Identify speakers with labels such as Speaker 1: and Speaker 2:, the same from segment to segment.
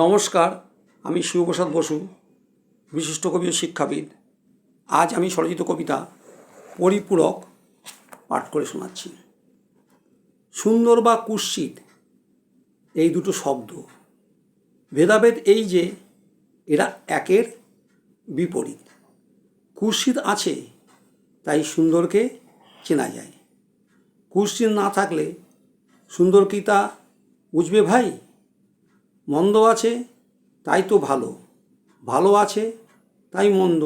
Speaker 1: নমস্কার, আমি শিবপ্রসাদ বসু, বিশিষ্ট কবি ও শিক্ষাবিদ। আজ আমি স্বরচিত কবিতা পরিপূরক পাঠ করে শোনাচ্ছি। সুন্দর বা কুৎসিত এই দুটো শব্দ, ভেদাভেদ এই যে এরা একের বিপরীত। কুৎসিত আছে তাই সুন্দরকে চেনা যায়, কুৎসিত না থাকলে সুন্দর কি তা বুঝবে ভাই? মন্দ আছে তাই তো ভালো, ভালো আছে তাই মন্দ।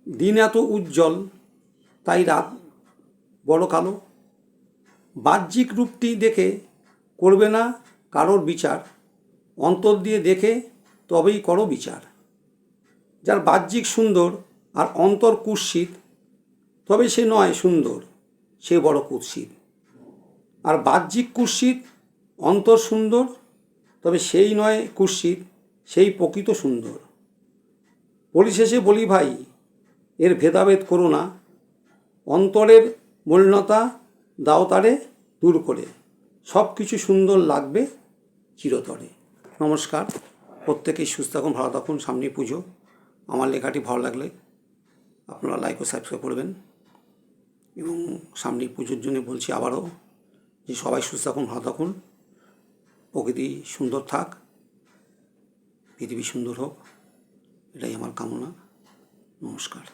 Speaker 1: দিন এত উজ্জ্বল তাই রাত বড় কালো। বাহ্যিক রূপটি দেখে করবে না কারোর বিচার, অন্তর দিয়ে দেখে তবেই করো বিচার। যার বাহ্যিক সুন্দর আর অন্তর কুৎসিত, তবে সে নয় সুন্দর, সে বড় কুৎসিত। আর বাহ্যিক কুৎসিত, অন্তর সুন্দর, তবে সেই নয় কুৎসিত, সেই প্রকৃত সুন্দর। পরিশেষে বলি ভাই, এর ভেদাভেদ করো না, অন্তরের মলিনতা দাও তারে দূর করে, সব কিছু সুন্দর লাগবে চিরতরে। নমস্কার, প্রত্যেকেই সুস্থ থাকুন, ভালো থাকুন। সামনেই পুজো। আমার লেখাটি ভালো লাগলে আপনারা লাইক ও সাবস্ক্রাইব করবেন। এবং সামনেই পুজোর জন্য বলছি আবারও যে সবাই সুস্থ থাকুন, ভালো থাকুন। প্রকৃতি সুন্দর থাক, পৃথিবী সুন্দর হোক, এটাই আমার কামনা। নমস্কার।